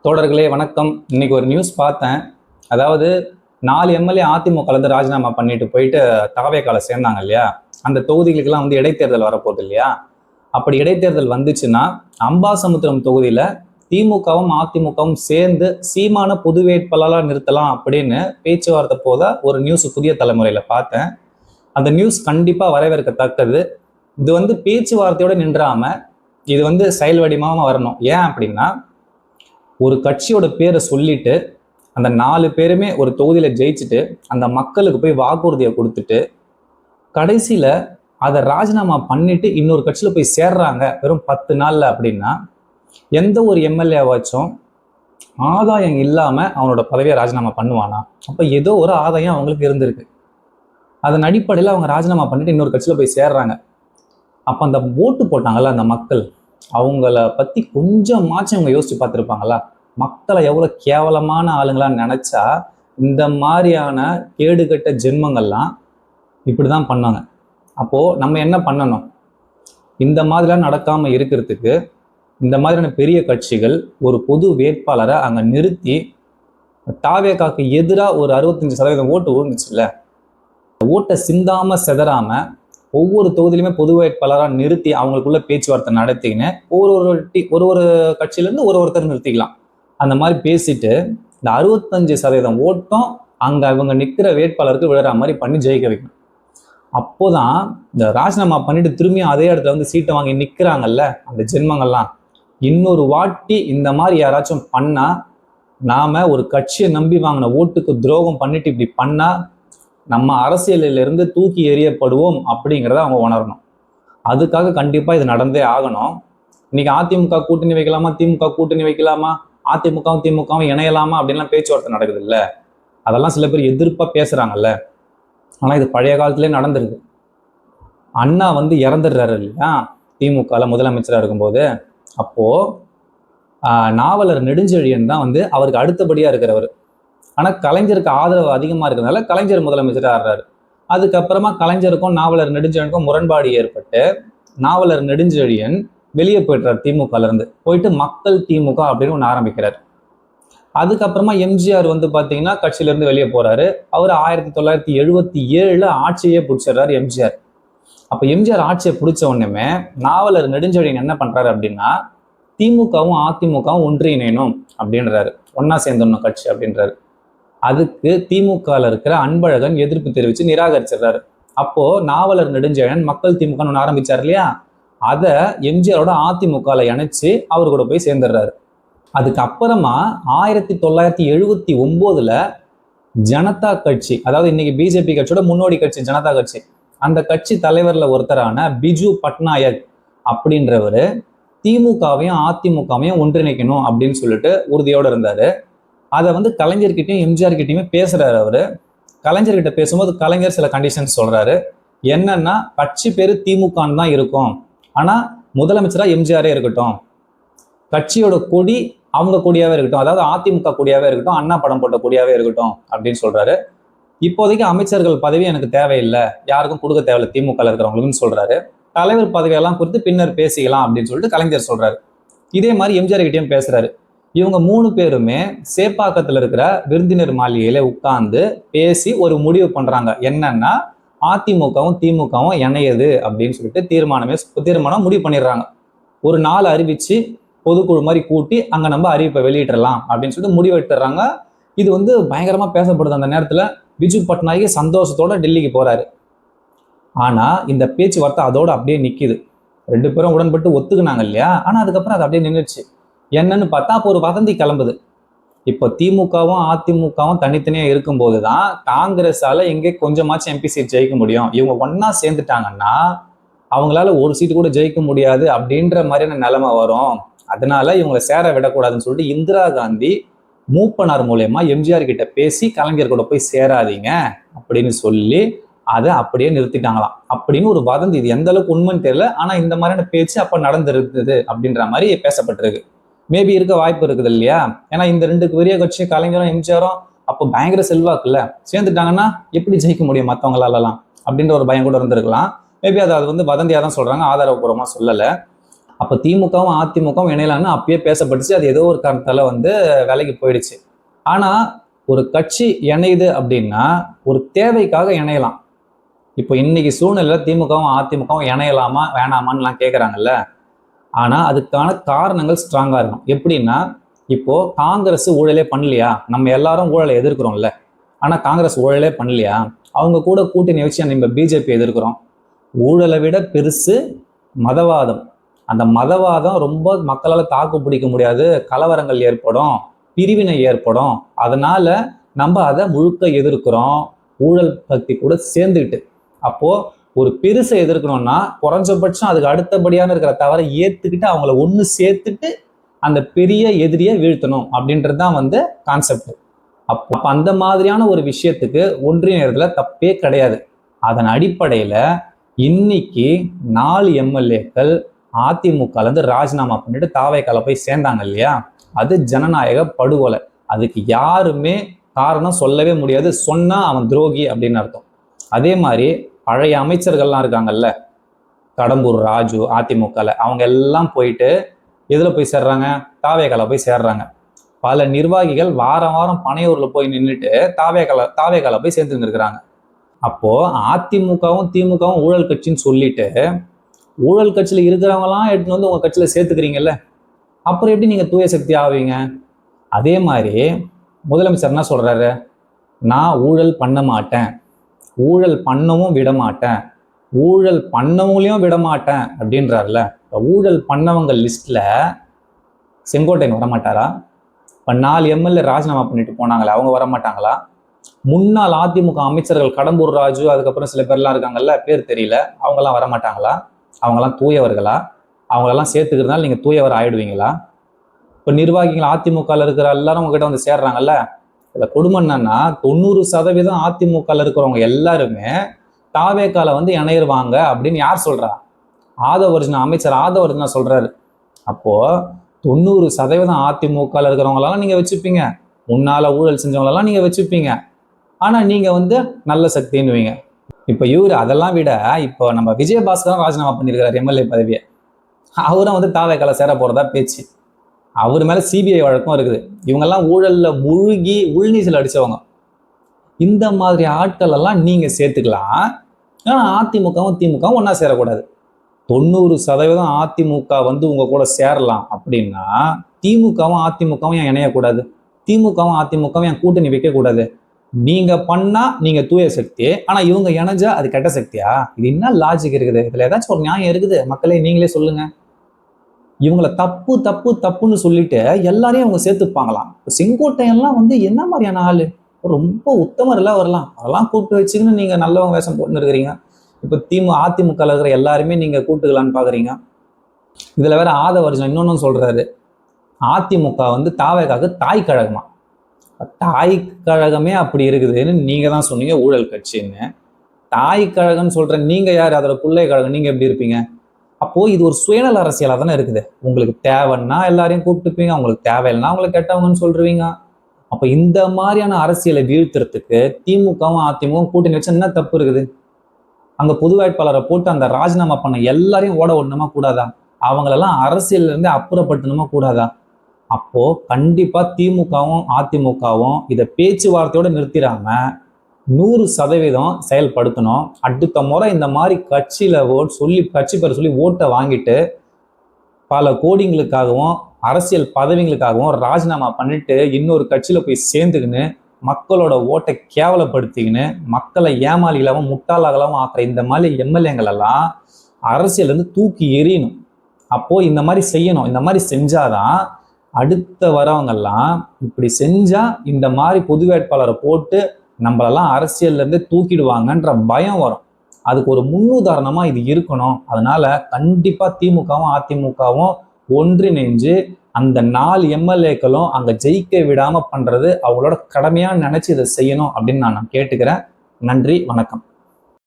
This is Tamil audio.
தோழர்களே வணக்கம். இன்னைக்கு ஒரு நியூஸ் பார்த்தேன். அதாவது 4 எம்எல்ஏ அதிமுக ராஜினாமா பண்ணிட்டு போயிட்டு தாவேகால சேர்ந்தாங்க இல்லையா? அந்த தொகுதிகளுக்கெல்லாம் இடைத்தேர்தல் வரப்போகுது இல்லையா? அப்படி இடைத்தேர்தல் வந்துச்சுன்னா அம்பாசமுத்திரம் தொகுதியில திமுகவும் அதிமுகவும் சேர்ந்து சீமான பொது வேட்பாளராக நிறுத்தலாம் அப்படின்னு பேச்சுவார்த்தை போத ஒரு நியூஸ் புதிய தலைமுறையில பார்த்தேன். அந்த நியூஸ் கண்டிப்பா வரவேற்கத்தக்கது. இது பேச்சுவார்த்தையோட நின்றாம இது செயல் வடிவமா வரணும். ஏன் அப்படின்னா, ஒரு கட்சியோட பேரை சொல்லிட்டு அந்த 4 பேருமே ஒரு தொகுதியில ஜெயிச்சுட்டு அந்த மக்களுக்கு போய் வாக்குறுதியை கொடுத்துட்டு கடைசியில அதை ராஜினாமா பண்ணிட்டு இன்னொரு கட்சியில போய் சேர்றாங்க வெறும் 10 நாள்ல அப்படின்னா, எந்த ஒரு எம்எல்ஏவாச்சும் ஆதாயம் இல்லாம அவனோட பதவியை ராஜினாமா பண்ணுவானா? அப்ப ஏதோ ஒரு ஆதாயம் அவங்களுக்கு இருந்திருக்கு. அதன் அடிப்படையில் அவங்க ராஜினாமா பண்ணிட்டு இன்னொரு கட்சியில போய் சேர்றாங்க. அப்ப அந்த ஓட்டு போட்டாங்கல்ல அந்த மக்கள், அவங்கள பத்தி கொஞ்சமாச்சும் அவங்க யோசிச்சு பார்த்துருப்பாங்களா? மக்களை எவ்வளவு கேவலமான ஆளுங்களா நினைச்சா இந்த மாதிரியான கேடுகட்ட ஜென்மங்கள்லாம் இப்படிதான் பண்ணாங்க. அப்போ நம்ம என்ன பண்ணணும்? இந்த மாதிரிலாம் நடக்காம இருக்கிறதுக்கு இந்த மாதிரியான பெரிய கட்சிகள் ஒரு பொது வேட்பாளரை அங்க நிறுத்தி, தாவேகாக்கு எதிராக ஒரு 65% ஓட்டு விழுந்துச்சுல்ல, ஓட்டை சிந்தாம செதறாம ஒவ்வொரு தொகுதியிலுமே பொது வேட்பாளராக நிறுத்தி அவங்களுக்குள்ள பேச்சுவார்த்தை நடத்தின்னு ஒரு கட்சியில இருந்து ஒருத்தர் நிறுத்திக்கலாம். அந்த மாதிரி பேசிட்டு இந்த 65% ஓட்டம் அங்க அவங்க நிற்கிற வேட்பாளருக்கு விழுற மாதிரி பண்ணி ஜெயிக்க வைக்கணும். அப்போதான் இந்த ராஜினாமா பண்ணிட்டு திரும்பியும் அதே இடத்துல சீட்டை வாங்கி நிற்கிறாங்கல்ல அந்த ஜென்மங்கள்லாம், இன்னொரு வாட்டி இந்த மாதிரி யாராச்சும் பண்ணா, நாம ஒரு கட்சியை நம்பி வாங்கின ஓட்டுக்கு துரோகம் பண்ணிட்டு இப்படி பண்ணா நம்ம அரசியலிலிருந்து தூக்கி எறியப்படுவோம் அப்படிங்கிறத அவங்க உணரணும். அதுக்காக கண்டிப்பா இது நடந்தே ஆகணும். இன்னைக்கு அதிமுக கூட்டணி வைக்கலாமா, திமுக கூட்டணி வைக்கலாமா, அதிமுகவும் திமுகவும் இணையலாமா அப்படின்லாம் பேச்சுவார்த்தை நடக்குது இல்ல. அதெல்லாம் சில பேர் எதிர்ப்பா பேசுறாங்கல்ல. ஆனா இது பழைய காலத்திலே நடந்திருக்கு. அண்ணா இறந்துடுறாரு இல்லையா திமுகல முதலமைச்சரா இருக்கும்போது. அப்போ நாவலர் நெடுஞ்செழியன் தான் அவருக்கு அடுத்தபடியா இருக்கிறவர். ஆனா கலைஞருக்கு ஆதரவு அதிகமா இருக்கிறதுனால கலைஞர் முதலமைச்சராக ஆடுறாரு. அதுக்கப்புறமா கலைஞருக்கும் நாவலர் நெடுஞ்செழியனுக்கும் முரண்பாடு ஏற்பட்டு நாவலர் நெடுஞ்செழியன் வெளியே போயிட்டார் திமுகல இருந்து. போயிட்டு மக்கள் திமுக அப்படின்னு ஒன்று ஆரம்பிக்கிறார். அதுக்கப்புறமா எம்ஜிஆர் பாத்தீங்கன்னா கட்சியில இருந்து வெளியே போறாரு. அவர் 1977 ஆட்சியே பிடிச்சிடுறாரு எம்ஜிஆர். அப்ப எம்ஜிஆர் ஆட்சியை பிடிச்ச உடனே நாவலர் நெடுஞ்செழியன் என்ன பண்றாரு அப்படின்னா, திமுகவும் அதிமுகவும் ஒன்றிணையணும் அப்படின்றாரு. ஒன்னா சேர்ந்துடணும் கட்சி அப்படின்றாரு. அதுக்கு திமுகல இருக்கிற அன்பழகன் எதிர்ப்பு தெரிவிச்சு நிராகரிச்சிடுறாரு. அப்போ நாவலர் நெடுஞ்செழியன் மக்கள் திமுக ஒன்று ஆரம்பிச்சார் இல்லையா, அதை எம்ஜிஆரோட அதிமுகல இணைச்சு அவரு கூட போய் சேர்ந்துடுறாரு. அதுக்கப்புறமா 1979 ஜனதா கட்சி, அதாவது இன்னைக்கு பிஜேபி கட்சியோட முன்னோடி கட்சி ஜனதா கட்சி, அந்த கட்சி தலைவர்ல ஒருத்தரான பிஜு பட்நாயக் அப்படின்றவரு திமுகவையும் அதிமுகவையும் ஒன்றிணைக்கணும் அப்படின்னு சொல்லிட்டு உறுதியோடு இருந்தாரு. அதை கலைஞர்கிட்டையும் எம்ஜிஆர் கிட்டையுமே பேசுறாரு. அவரு கலைஞர்கிட்ட பேசும்போது கலைஞர் சில கண்டிஷன்ஸ் சொல்றாரு. என்னன்னா, கட்சி பேரு திமுகன்னு தான் இருக்கும், ஆனா முதலமைச்சரா எம்ஜிஆரே இருக்கட்டும், கட்சியோட கொடி அவங்க கொடியாவே இருக்கட்டும், அதாவது அதிமுக கொடியாவே இருக்கட்டும், அண்ணா படம் போட்ட கொடியாவே இருக்கட்டும் அப்படின்னு சொல்றாரு. இப்போதைக்கு அமைச்சர்கள் பதவி எனக்கு தேவையில்லை, யாருக்கும் கொடுக்க தேவையில்லை திமுக இருக்கிறவங்களுக்குன்னு சொல்றாரு. தலைவர் பதவியெல்லாம் குறித்து பின்னர் பேசிக்கலாம் அப்படின்னு சொல்லிட்டு கலைஞர் சொல்றாரு. இதே மாதிரி எம்ஜிஆர் கிட்டையும் பேசுறாரு. இவங்க 3 பேருமே சேப்பாக்கத்துல இருக்கிற விருந்தினர் மாளிகையில உட்கார்ந்து பேசி ஒரு முடிவு பண்றாங்க. என்னன்னா, அதிமுகவும் திமுகவும் இணையது அப்படின்னு சொல்லிட்டு தீர்மானம் முடிவு பண்ணிடுறாங்க. ஒரு நாள் அறிவிச்சு பொதுக்குழு மாதிரி கூட்டி அங்க நம்ம அறிவிப்பை வெளியிடலாம் அப்படின்னு சொல்லிட்டு முடிவு எடுத்துறாங்க. இது பயங்கரமா பேசப்படுது. அந்த நேரத்துல பிஜு பட்நாயக் சந்தோஷத்தோட டெல்லிக்கு போறாரு. ஆனா இந்த பேச்சுவார்த்தை அதோட அப்படியே நிக்குது. 2 பேரும் உடன்பட்டு ஒத்துக்குனாங்க இல்லையா, ஆனா அதுக்கப்புறம் அது அப்படியே நின்றுச்சு. என்னன்னு பார்த்தா அப்போ ஒரு வதந்தி கிளம்புது. இப்போ திமுகவும் அதிமுகவும் தனித்தனியா இருக்கும்போது தான் காங்கிரஸால எங்கே கொஞ்சமாச்சும் எம்பி சீட் ஜெயிக்க முடியும். இவங்க ஒன்னா சேர்ந்துட்டாங்கன்னா அவங்களால ஒரு சீட்டு கூட ஜெயிக்க முடியாது அப்படின்ற மாதிரியான நிலைமை வரும். அதனால இவங்களை சேர விடக்கூடாதுன்னு சொல்லிட்டு இந்திரா காந்தி மூப்பனார் மூலயமா எம்ஜிஆர் கிட்ட பேசி கலைஞர் கூட போய் சேராதீங்க அப்படின்னு சொல்லி அதை அப்படியே நிறுத்திட்டாங்களாம் அப்படின்னு ஒரு வதந்தி. இது எந்த அளவுக்கு உண்மைன்னு தெரியல, ஆனா இந்த மாதிரியான பேச்சு அப்ப நடந்திருக்குது அப்படின்ற மாதிரி பேசப்பட்டிருக்கு. மேபி இருக்க வாய்ப்பு இருக்குது இல்லையா? ஏன்னா இந்த 2 பெரிய கட்சி கலைஞரும் எம்ஜிஆரும் அப்போ பயங்கர செல்வாக்குல்ல, சேர்ந்துட்டாங்கன்னா எப்படி ஜெயிக்க முடியும் மற்றவங்களாலலாம் அப்படின்ற ஒரு பயம் கூட இருந்திருக்கலாம். மேபி அது வதந்தியா தான் சொல்றாங்க, ஆதாரபூர்வமா சொல்லலை. அப்ப திமுகவும் அதிமுகவும் இணையலாம்னு அப்பயே பேசப்பட்டுச்சு. அது ஏதோ ஒரு காரணத்தால வந்து விலைக்கு போயிடுச்சு. ஆனா ஒரு கட்சி இணையுது அப்படின்னா ஒரு தேவைக்காக இணையலாம். இப்போ இன்னைக்கு சூழ்நிலை திமுகவும் அதிமுகவும் இணையலாமா வேணாமான்னு கேட்கறாங்கல்ல. ஆனா அதுக்கான காரணங்கள் ஸ்ட்ராங்கா இருக்கும். எப்படின்னா, இப்போ காங்கிரஸ் ஊழலே பண்ணலையா? நம்ம எல்லாரும் ஊழலை எதிர்க்கிறோம்ல. ஆனா காங்கிரஸ் ஊழலே பண்ணலையா? அவங்க கூட கூட்டணி வச்சு நம்ம பிஜேபி எதிர்க்கிறோம். ஊழலை விட பெருசு மதவாதம். அந்த மதவாதம் ரொம்ப மக்களால் தாக்கு பிடிக்க முடியாது, கலவரங்கள் ஏற்படும், பிரிவினை ஏற்படும். அதனால நம்ம அதை முழுக்க எதிர்க்கிறோம், ஊழல் பக்தி கூட சேர்ந்துக்கிட்டு. அப்போ ஒரு பெருசை எதிர்க்கணும்னா குறைஞ்சபட்சம் அதுக்கு அடுத்தபடியான இருக்கிற தவறை ஏத்துக்கிட்டு அவங்கள ஒன்று சேர்த்துட்டு அந்த பெரிய எதிரியை வீழ்த்தணும் அப்படின்றது தான் வந்து கான்செப்ட். அப்போ அந்த மாதிரியான ஒரு விஷயத்துக்கு ஒன்றிய நேரத்தில் தப்பே கிடையாது. அதன் அடிப்படையில் இன்னைக்கு 4 எம்எல்ஏக்கள் அதிமுக ராஜினாமா பண்ணிட்டு தாவேக்கால போய் சேர்ந்தாங்க இல்லையா? அது ஜனநாயக படுகொலை. அதுக்கு யாருமே காரணம் சொல்லவே முடியாது. சொன்னா அவன் துரோகி அப்படின்னு அர்த்தம். அதே மாதிரி பழைய அமைச்சர்கள்லாம் இருக்காங்கல்ல, கடம்பூர் ராஜு அதிமுகல, அவங்க எல்லாம் போயிட்டு எதுல போய் சேர்றாங்க? தாவேக்கால போய் சேர்றாங்க. பல நிர்வாகிகள் வாரம் வாரம் பனையூர்ல போய் நின்றுட்டு தாவேக்கால போய் சேர்ந்து இருக்கிறாங்க. அப்போ அதிமுகவும் திமுகவும் ஊழல் கட்சின்னு சொல்லிட்டு ஊழல் கட்சியில இருக்கிறவங்கலாம் எடுத்துன்னு வந்து உங்க கட்சியில சேர்த்துக்கிறீங்கல்ல, அப்புறம் எப்படி நீங்க தூய சக்தி ஆவீங்க? அதே மாதிரி முதலமைச்சர் என்ன சொல்றாரு? நான் ஊழல் பண்ண மாட்டேன், ஊழல் பண்ணவும் விட மாட்டேன், ஊழல் பண்ணவங்களையும் விட மாட்டேன் அப்படின்றாருல. ஊழல் பண்ணவங்க லிஸ்ட்ல செங்கோட்டையன் வரமாட்டாரா? இப்போ 4 எம்எல்ஏ ராஜினாமா பண்ணிட்டு போனாங்களே, அவங்க வரமாட்டாங்களா? முன்னாள் அதிமுக அமைச்சர்கள் கடம்பூர் ராஜு, அதுக்கப்புறம் சில பேர்லாம் இருக்காங்கல்ல, பேர் தெரியல, அவங்கெல்லாம் வரமாட்டாங்களா? அவங்கெல்லாம் தூயவர்களா? அவங்களெல்லாம் சேர்த்துக்கிறதுனால நீங்க தூயவர் ஆயிடுவீங்களா? இப்போ நிர்வாகிகள் அதிமுகவில் இருக்கிற எல்லாரும் உங்ககிட்ட வந்து சேர்றாங்கல்ல, இதுல கொடுமை என்னன்னா 90% அதிமுகவில் இருக்கிறவங்க எல்லாருமே தாவேக்கால வந்து இணையிருவாங்க அப்படின்னு யார் சொல்றா? ஆதவர்ஜுனா, அமைச்சர் ஆதவர்ஜுனா சொல்றாரு. அப்போ 90% அதிமுகவில் இருக்கிறவங்களெல்லாம் நீங்க வச்சுப்பீங்க, முன்னால ஊழல் செஞ்சவங்களெல்லாம் நீங்க வச்சுப்பீங்க, ஆனா நீங்க வந்து நல்ல சக்தின்னுவீங்க. இப்ப இவரு அதெல்லாம் விட இப்போ நம்ம விஜயபாஸ்கர் ராஜினாமா பண்ணியிருக்கிறார் எம்எல்ஏ பதவியை. அவரும் வந்து தாவேக்கால சேர போறதா பேச்சு. அவர் மேல சிபிஐ வழக்கம் இருக்குது. இவங்கெல்லாம் ஊழல்ல முழுகி உள்நீச்சல் அடிச்சவங்க. இந்த மாதிரி ஆட்கள் எல்லாம் நீங்க சேர்த்துக்கலாம். ஆனா அதிமுகவும் திமுகவும் ஒன்னா சேரக்கூடாது. 90% அதிமுக வந்து உங்க கூட சேரலாம் அப்படின்னா திமுகவும் அதிமுகவும் ஏன் இணையக்கூடாது? திமுகவும் அதிமுகவும் ஏன் கூட்டணி வைக்க கூடாது? நீங்க பண்ணா நீங்க தூய சக்தி, ஆனா இவங்க இணைஞ்சா அது கெட்ட சக்தியா? இது என்ன லாஜிக் இருக்குது? இதுல ஏதாச்சும் ஒரு நியாயம் இருக்குது? மக்களே நீங்களே சொல்லுங்க. இவங்கள தப்பு தப்பு தப்புன்னு சொல்லிட்டு எல்லாரையும் அவங்க சேர்த்துப்பாங்களாம். செங்கோட்டையெல்லாம் வந்து என்ன மாதிரியான ஆளு? ரொம்ப உத்தமர் எல்லாம் வரலாம், அதெல்லாம் கூப்பிட்டு வச்சுக்கின்னு நீங்க நல்லவங்க வேஷம் போட்டுன்னு இருக்கிறீங்க. இப்ப அதிமுக இருக்கிற எல்லாருமே நீங்க கூட்டுக்கலான்னு பாக்குறீங்க. இதுல வேற ஆதவர்ஜன் இன்னொன்னு சொல்றாரு, அதிமுக வந்து தாவேக்காக்கு தாய் கழகமா. தாய் கழகமே அப்படி இருக்குதுன்னு நீங்க தான் சொன்னீங்க ஊழல் கட்சின்னு. தாய் கழகம்னு சொல்ற நீங்க யாரு? அதோட பிள்ளை கழகம் நீங்க எப்படி இருப்பீங்க? அப்போ இது ஒரு சுயநல அரசியலா தானே இருக்குது. உங்களுக்கு தேவைன்னா எல்லாரையும் கூப்பிட்டுப்பீங்க, உங்களுக்கு தேவையில்லைன்னா அவங்களை கெட்டவங்கன்னு சொல்றீங்க. அப்ப இந்த மாதிரியான அரசியலை வீழ்த்துறதுக்கு திமுகவும் அதிமுகவும் கூட்டணி வச்சு என்ன தப்பு இருக்குது? அங்க பொது வேட்பாளரை போட்டு அந்த ராஜினாமா பண்ண எல்லாரையும் ஓட விடணுமா கூடாதா? அவங்களெல்லாம் அரசியல்ல இருந்து அப்புறப்படுத்தணுமா கூடாதா? அப்போ கண்டிப்பா திமுகவும் அதிமுகவும் இதை பேச்சுவார்த்தையோட நிறுத்திடாம 100% செயல்படுத்தணும். அடுத்த முறை இந்த மாதிரி கட்சியில சொல்லி கட்சி பேர் சொல்லி ஓட்டை வாங்கிட்டு பல கோடிங்களுக்காகவும் அரசியல் பதவிகளுக்காகவும் ராஜினாமா பண்ணிட்டு இன்னொரு கட்சியில போய் சேர்ந்துக்கின்னு மக்களோட ஓட்டை கேவலப்படுத்திக்கின்னு மக்களை ஏமாளிகளாகவும் முட்டாளாகவும் ஆக்குற இந்த மாதிரி எம்எல்ஏங்கள் எல்லாம் அரசியல் இருந்து தூக்கி எறியணும். அப்போ இந்த மாதிரி செய்யணும். இந்த மாதிரி செஞ்சாதான் அடுத்த வரவங்கெல்லாம் இப்படி செஞ்சா இந்த மாதிரி பொது வேட்பாளரை போட்டு நம்மளெல்லாம் அரசியல்ல இருந்து தூக்கிடுவாங்கன்ற பயம் வரும். அதுக்கு ஒரு முன்னுதாரணமா இது இருக்கணும். அதனால கண்டிப்பா திமுகவும் அதிமுகவும் ஒன்றிணைஞ்சு அந்த 4 எம்எல்ஏக்களும் அங்க ஜெயிக்க விடாம பண்றது அவங்களோட கடமையா நினைச்சு இதை செய்யணும் அப்படின்னு நான் கேட்டுக்கிறேன். நன்றி, வணக்கம்.